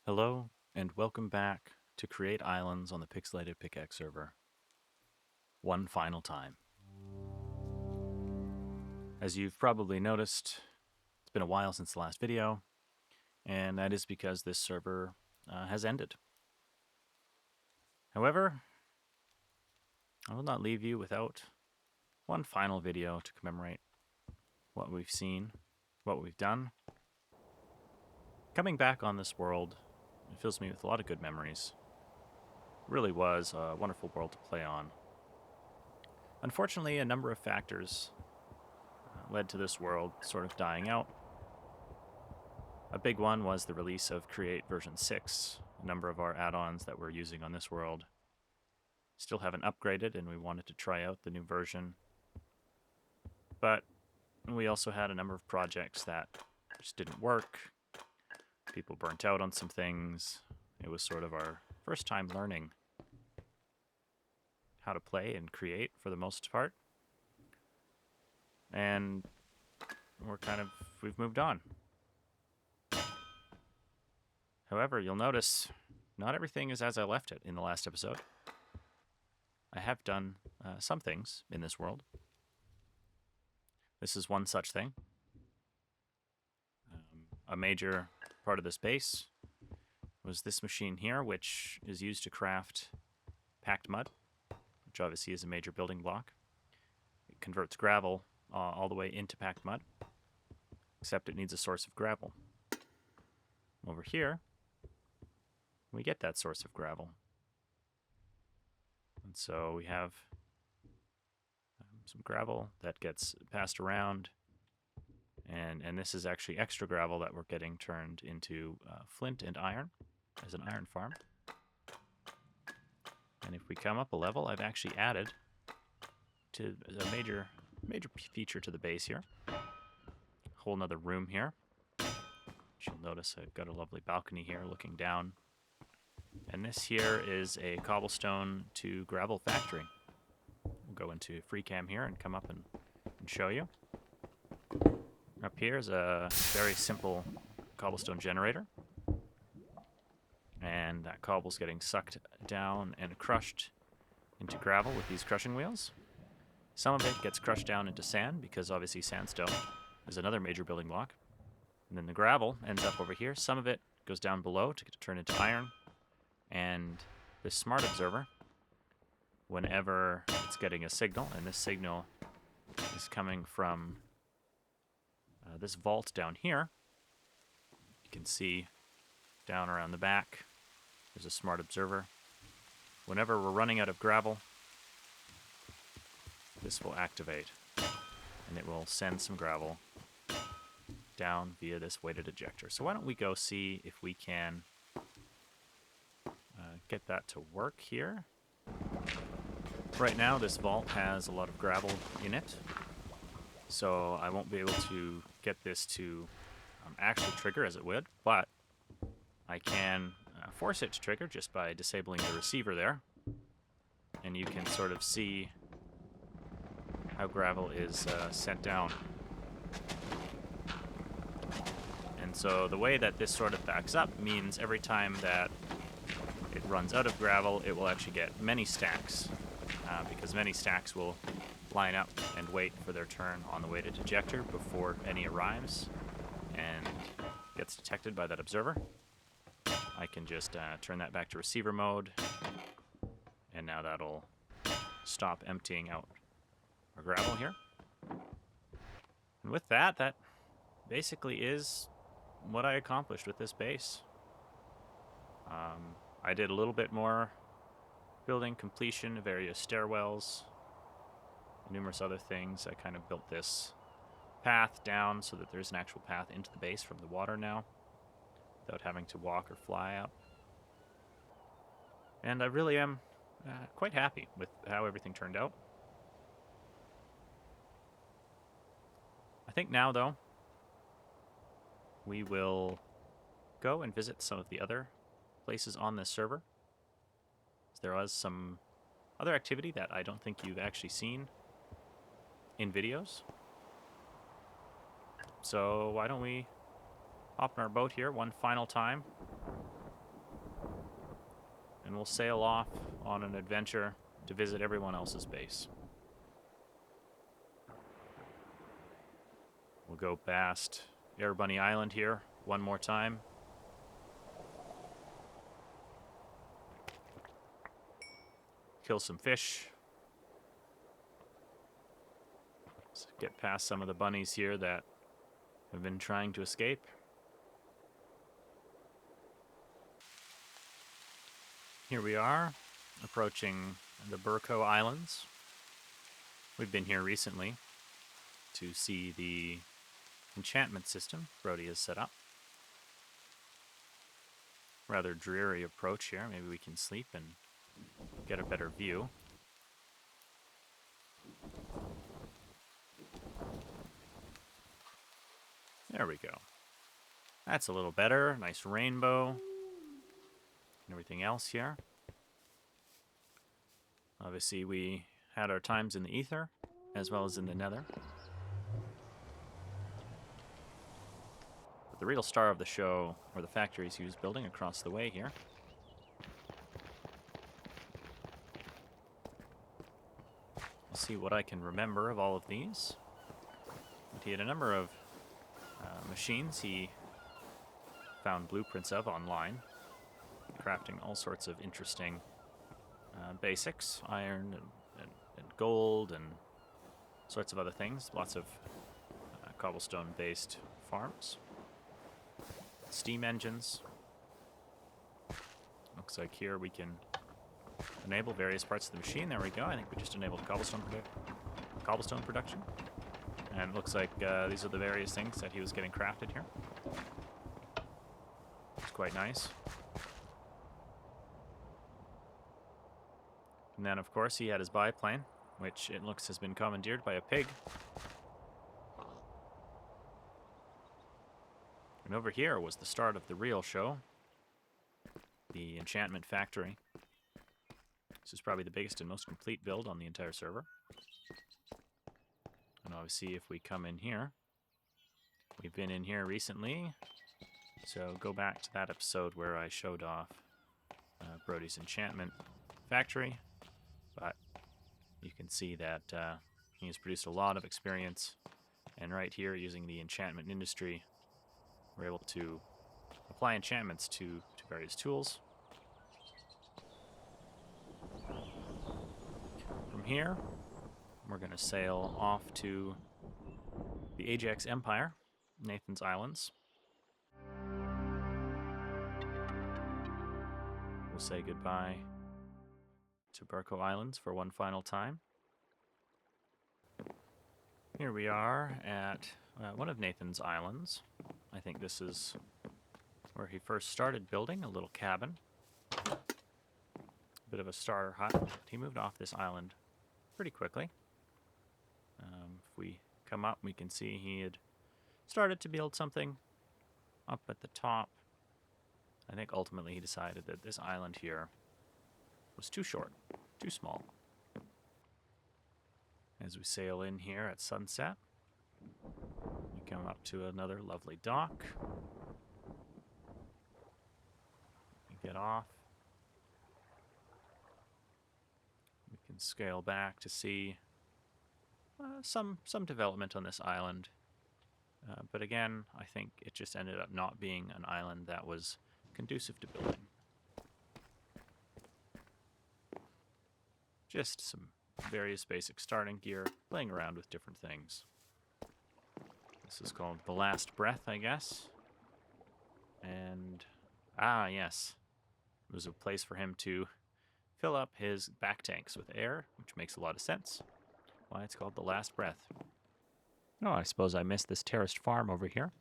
Hello, and welcome back to Create Islands on the Pixelated Pickaxe server. One final time. As you've probably noticed, it's been a while since the last video, and that is because this server has ended. However, I will not leave you without one final video to commemorate what we've seen, what we've done. Coming back on this world, it fills me with a lot of good memories. It really was a wonderful world to play on. Unfortunately, a number of factors led to this world sort of dying out. A big one was the release of Create version 6. A number of our add-ons that we're using on this world still haven't upgraded, and we wanted to try out the new version. But we also had a number of projects that just didn't work. People burnt out on some things. It was sort of our first time learning how to play and create for the most part. And we've moved on. However, you'll notice not everything is as I left it in the last episode. I have done some things in this world. This is one such thing. A major part of this base was this machine here, which is used to craft packed mud, which obviously is a major building block. It converts gravel all the way into packed mud, except it needs a source of gravel. Over here, we get that source of gravel. And so we have some gravel that gets passed around, and this is actually extra gravel that we're getting turned into flint and iron as an iron farm. And if we come up a level, I've actually added to a major feature to the base here. A whole nother room here. You'll notice I've got a lovely balcony here looking down. And this here is a cobblestone to gravel factory. We'll go into free cam here and come up and show you. Up here is a very simple cobblestone generator. And that cobble's getting sucked down and crushed into gravel with these crushing wheels. Some of it gets crushed down into sand because obviously sandstone is another major building block. And then the gravel ends up over here. Some of it goes down below to get turned into iron. And this smart observer, whenever it's getting a signal, and this signal is coming from this vault down here, you can see down around the back, there's a smart observer. Whenever we're running out of gravel, this will activate, and it will send some gravel down via this weighted ejector. So why don't we go see if we can get that to work here. Right now this vault has a lot of gravel in it, so I won't be able to get this to actually trigger as it would, but I can force it to trigger just by disabling the receiver there, and you can sort of see how gravel is sent down. And so the way that this sort of backs up means every time that it runs out of gravel, it will actually get many stacks, because many stacks will line up and wait for their turn on the weighted ejector before any arrives and gets detected by that observer. I can just turn that back to receiver mode, and now that'll stop emptying out our gravel here. And with that, that basically is what I accomplished with this base. I did a little bit more building completion of various stairwells, numerous other things. I kind of built this path down so that there's an actual path into the base from the water now, without having to walk or fly up. And I really am quite happy with how everything turned out. I think now, though, we will go and visit some of the other places on this server. There was some other activity that I don't think you've actually seen in videos. So why don't we hop in our boat here one final time and we'll sail off on an adventure to visit everyone else's base. We'll go past Air Bunny Island here one more time. Kill some fish. Let's get past some of the bunnies here that have been trying to escape. Here we are, approaching the Burko Islands. We've been here recently to see the enchantment system Brody has set up. Rather dreary approach here. Maybe we can sleep and get a better view. There we go. That's a little better. Nice rainbow. And everything else here. Obviously, we had our times in the ether, as well as in the nether. But the real star of the show are the factories he was building across the way here. Let's see what I can remember of all of these. But he had a number of machines he found blueprints of online, crafting all sorts of interesting basics, iron and gold and sorts of other things. Lots of cobblestone-based farms. Steam engines. Looks like here we can enable various parts of the machine. There we go. I think we just enabled cobblestone production. And it looks like these are the various things that he was getting crafted here. It's quite nice. And then, of course, he had his biplane, which it looks has been commandeered by a pig. And over here was the start of the real show, the enchantment factory. This is probably the biggest and most complete build on the entire server. And obviously, if we come in here, we've been in here recently, so go back to that episode where I showed off Brody's enchantment factory. But you can see that he has produced a lot of experience, and right here, using the enchantment industry, we're able to apply enchantments to various tools. From here, we're going to sail off to the Ajax Empire, Nathan's Islands. We'll say goodbye to Burko Islands for one final time. Here we are at one of Nathan's islands. I think this is where he first started building a little cabin. A bit of a starter hut. He moved off this island pretty quickly. If we come up, we can see he had started to build something up at the top. I think ultimately he decided that this island here was too short, too small. As we sail in here at sunset, we come up to another lovely dock. We get off. We can scale back to see some development on this island. But again, I think it just ended up not being an island that was conducive to building. Just some various basic starting gear, playing around with different things. This is called The Last Breath, I guess. And, yes. It was a place for him to fill up his back tanks with air, which makes a lot of sense. Why it's called The Last Breath. Oh, I suppose I missed this terraced farm over here.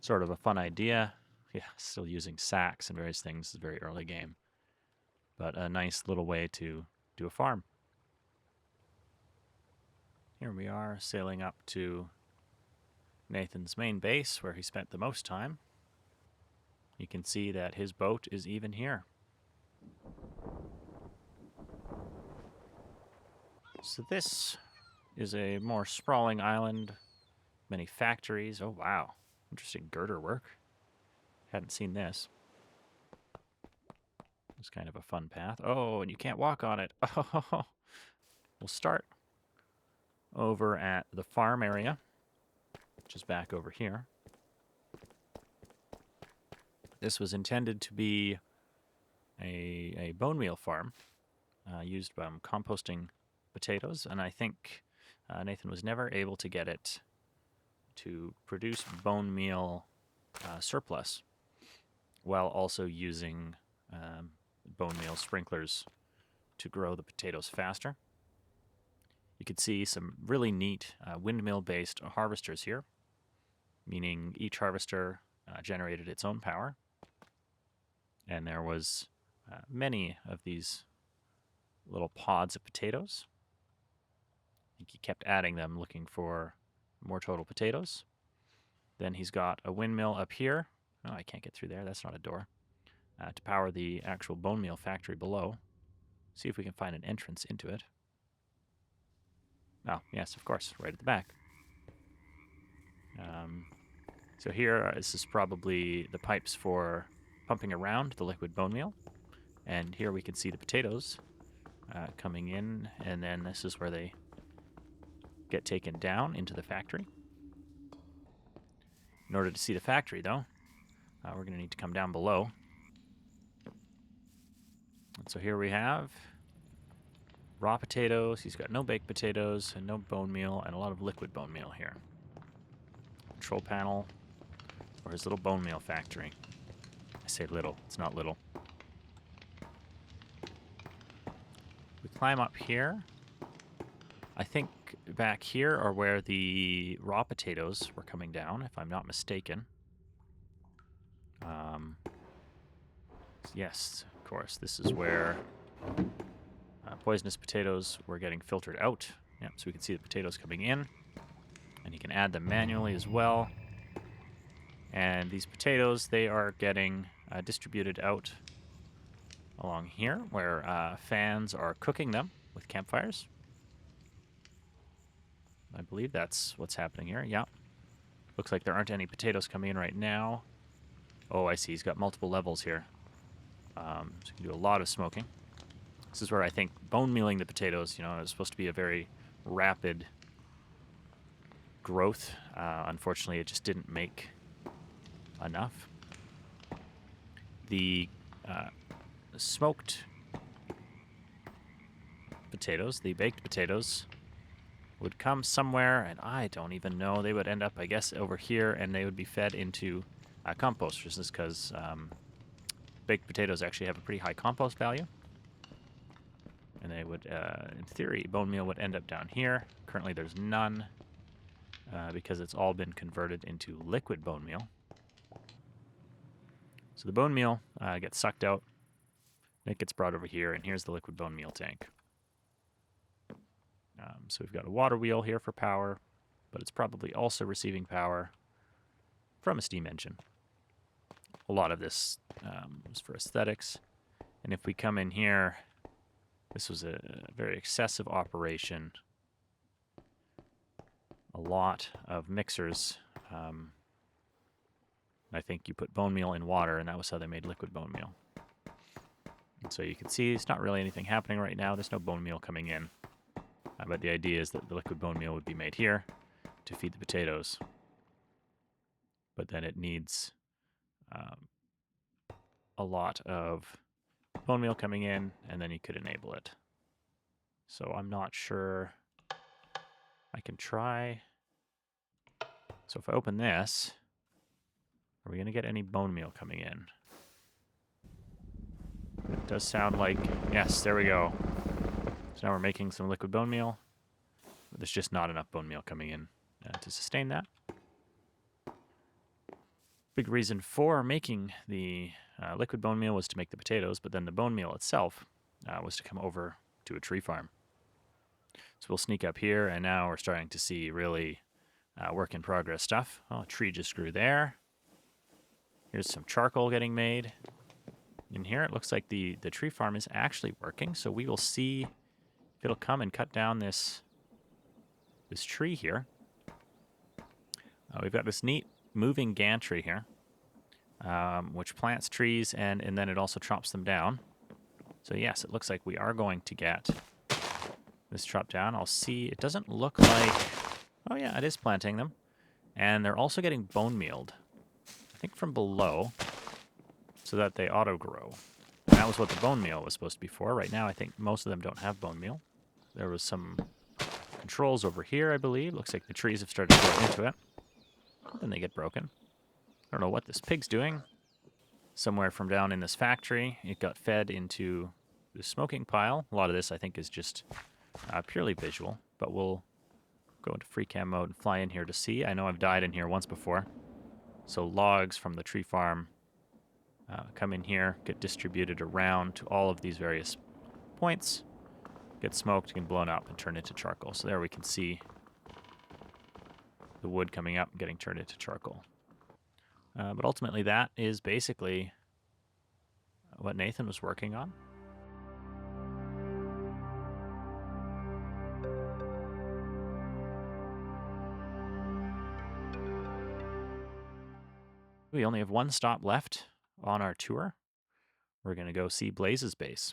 Sort of a fun idea. Yeah, still using sacks and various things. It's a very early game. But a nice little way to do a farm. Here we are, sailing up to Nathan's main base, where he spent the most time. You can see that his boat is even here. So this is a more sprawling island, many factories. Oh wow, interesting girder work. Hadn't seen this. It's kind of a fun path. Oh, and you can't walk on it. Oh, we'll start over at the farm area, which is back over here. This was intended to be a bone meal farm used by composting potatoes, and I think Nathan was never able to get it to produce bone meal surplus while also using bone meal sprinklers to grow the potatoes faster. You could see some really neat windmill-based harvesters here, meaning each harvester generated its own power. And there was many of these little pods of potatoes. I think he kept adding them, looking for more total potatoes. Then he's got a windmill up here. Oh, I can't get through there. That's not a door. To power the actual bone meal factory below. See if we can find an entrance into it. Oh, yes, of course, right at the back. So here, this is probably the pipes for pumping around the liquid bone meal. And here we can see the potatoes coming in, and then this is where they get taken down into the factory. In order to see the factory, though, we're going to need to come down below. And so here we have raw potatoes. He's got no baked potatoes and no bone meal and a lot of liquid bone meal here. Control panel for his little bone meal factory. I say little, it's not little. We climb up here. I think back here are where the raw potatoes were coming down, if I'm not mistaken. Yes, of course, this is where poisonous potatoes were getting filtered out. Yep, so we can see the potatoes coming in. And you can add them manually as well. And these potatoes, they are getting distributed out along here, where fans are cooking them with campfires. I believe that's what's happening here. Yeah. Looks like there aren't any potatoes coming in right now. Oh, I see. He's got multiple levels here. So you can do a lot of smoking. This is where I think bone mealing the potatoes, you know, is supposed to be a very rapid growth. Unfortunately, it just didn't make enough. The smoked potatoes, the baked potatoes, would come somewhere, and I don't even know. They would end up, I guess, over here, and they would be fed into compost, just because baked potatoes actually have a pretty high compost value. And they would, in theory, bone meal would end up down here. Currently there's none, because it's all been converted into liquid bone meal. So the bone meal gets sucked out, and it gets brought over here, and here's the liquid bone meal tank. So we've got a water wheel here for power, but it's probably also receiving power from a steam engine. A lot of this was for aesthetics. And if we come in here, this was a very excessive operation. A lot of mixers. I think you put bone meal in water, and that was how they made liquid bone meal. And so you can see it's not really anything happening right now. There's no bone meal coming in. But the idea is that the liquid bone meal would be made here to feed the potatoes. But then it needs a lot of bone meal coming in, and then you could enable it. So I'm not sure. I can try. So if I open this, are we going to get any bone meal coming in? It does sound like, yes, there we go. So now we're making some liquid bone meal. But there's just not enough bone meal coming in to sustain that. Big reason for making the liquid bone meal was to make the potatoes, but then the bone meal itself was to come over to a tree farm. So we'll sneak up here, and now we're starting to see really work in progress stuff. Oh, a tree just grew there. Here's some charcoal getting made. In here, it looks like the tree farm is actually working, so we will see if it'll come and cut down this tree here. We've got this neat moving gantry here, which plants trees, and then it also chops them down. So yes, it looks like we are going to get this chopped down. I'll see. It doesn't look like... Oh yeah, it is planting them. And they're also getting bone mealed. I think from below, so that they auto-grow. And that was what the bone meal was supposed to be for. Right now, I think most of them don't have bone meal. There was some controls over here, I believe. Looks like the trees have started to grow into it. Then they get broken. I don't know what this pig's doing. Somewhere from down in this factory, it got fed into the smoking pile. A lot of this, I think, is just purely visual. But we'll go into free cam mode and fly in here to see. I know I've died in here once before. So logs from the tree farm come in here, get distributed around to all of these various points, get smoked, get blown up, and turn into charcoal. So there we can see the wood coming up and getting turned into charcoal. But ultimately, that is basically what Nathan was working on. We only have one stop left on our tour. We're going to go see Blaze's base.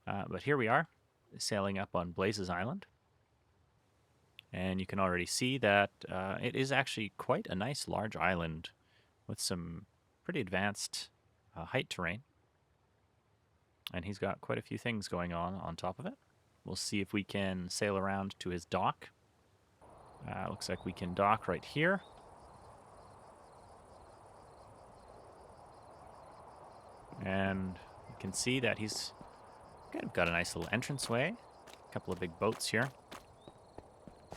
But here we are, sailing up on Blaze's Island. And you can already see that it is actually quite a nice large island with some pretty advanced height terrain. And he's got quite a few things going on top of it. We'll see if we can sail around to his dock. Looks like we can dock right here. And you can see that he's kind of got a nice little entranceway. A couple of big boats here.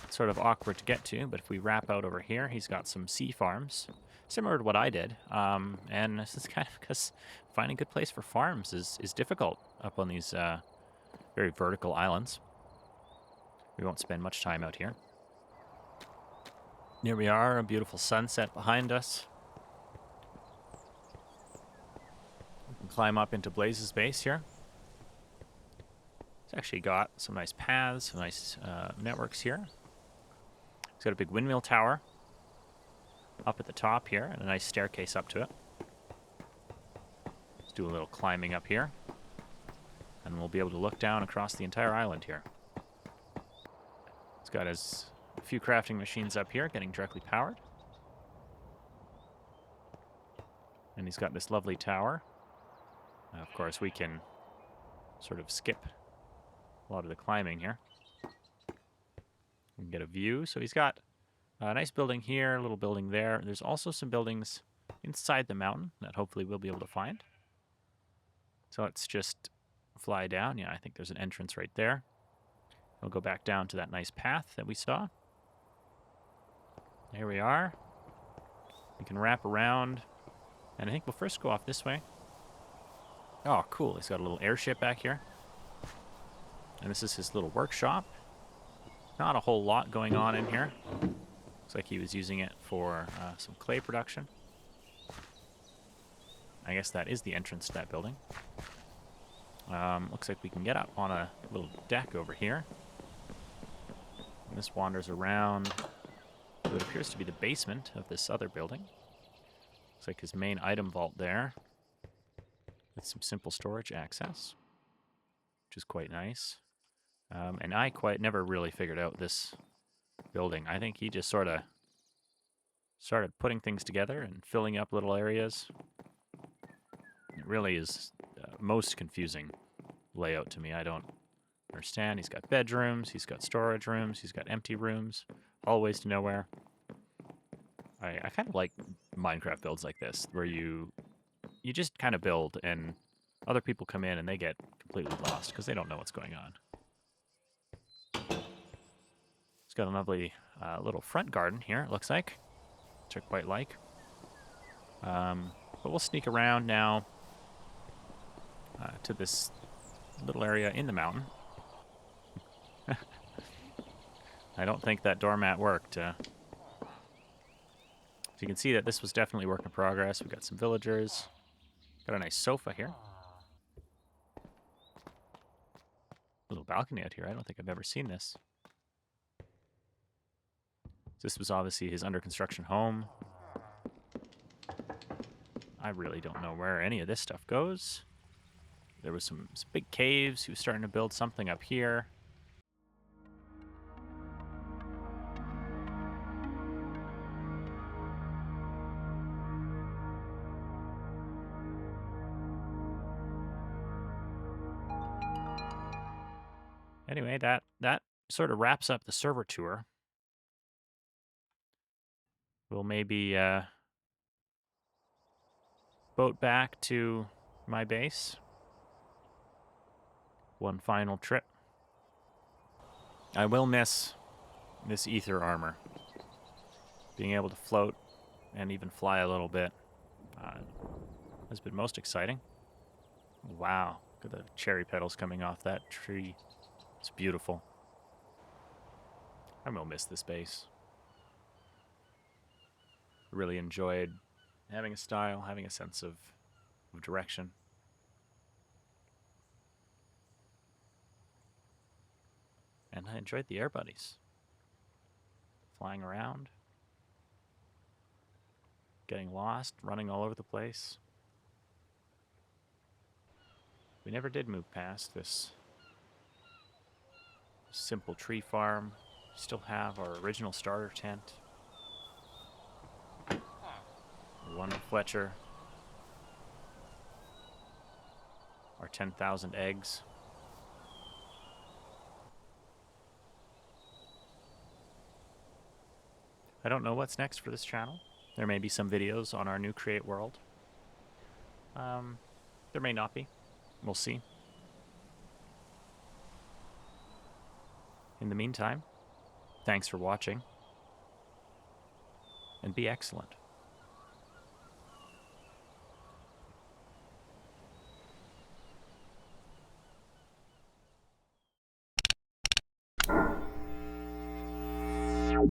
It's sort of awkward to get to, but if we wrap out over here, he's got some sea farms. Similar to what I did. And this is kind of because finding a good place for farms is difficult up on these very vertical islands. We won't spend much time out here. Here we are, a beautiful sunset behind us. We can climb up into Blaze's base here. It's actually got some nice paths, some nice networks here. It's got a big windmill tower up at the top here and a nice staircase up to it. Let's do a little climbing up here. And we'll be able to look down across the entire island here. It's got a few crafting machines up here getting directly powered. And he's got this lovely tower. Of course, we can sort of skip a lot of the climbing here. We can get a view. So he's got a nice building here, a little building there. There's also some buildings inside the mountain that hopefully we'll be able to find. So let's just fly down. Yeah, I think there's an entrance right there. We'll go back down to that nice path that we saw. Here we are. We can wrap around. And I think we'll first go off this way. Oh, cool. He's got a little airship back here. And this is his little workshop. Not a whole lot going on in here. Looks like he was using it for some clay production. I guess that is the entrance to that building. Looks like we can get up on a little deck over here. And this wanders around what appears to be the basement of this other building. Looks like his main item vault there, with some simple storage access, which is quite nice. And I never really figured out this building. I think he just sort of started putting things together and filling up little areas. It really is most confusing layout to me. I don't understand. He's got bedrooms, he's got storage rooms, he's got empty rooms, all ways to nowhere. I kind of like Minecraft builds like this, where you just kind of build and other people come in and they get completely lost because they don't know what's going on. It's got a lovely little front garden here, it looks like, which I quite like. But we'll sneak around now to this little area in the mountain. I don't think that doormat worked. So you can see that this was definitely work in progress. We've got some villagers. Got a nice sofa here. Little balcony out here. I don't think I've ever seen this. This was obviously his under construction home. I really don't know where any of this stuff goes. There was some big caves. He was starting to build something up here. Anyway, that sort of wraps up the server tour. We'll maybe boat back to my base. One final trip. I will miss this ether armor. Being able to float and even fly a little bit has been most exciting. Wow, look at the cherry petals coming off that tree. It's beautiful. I will miss this base. Really enjoyed having a style, having a sense of direction. And I enjoyed the air buddies. Flying around. Getting lost, running all over the place. We never did move past this simple tree farm. Still have our original starter tent. One Fletcher. Our 10,000 eggs. I don't know what's next for this channel. There may be some videos on our new Create World. There may not be. We'll see. In the meantime, thanks for watching, and be excellent.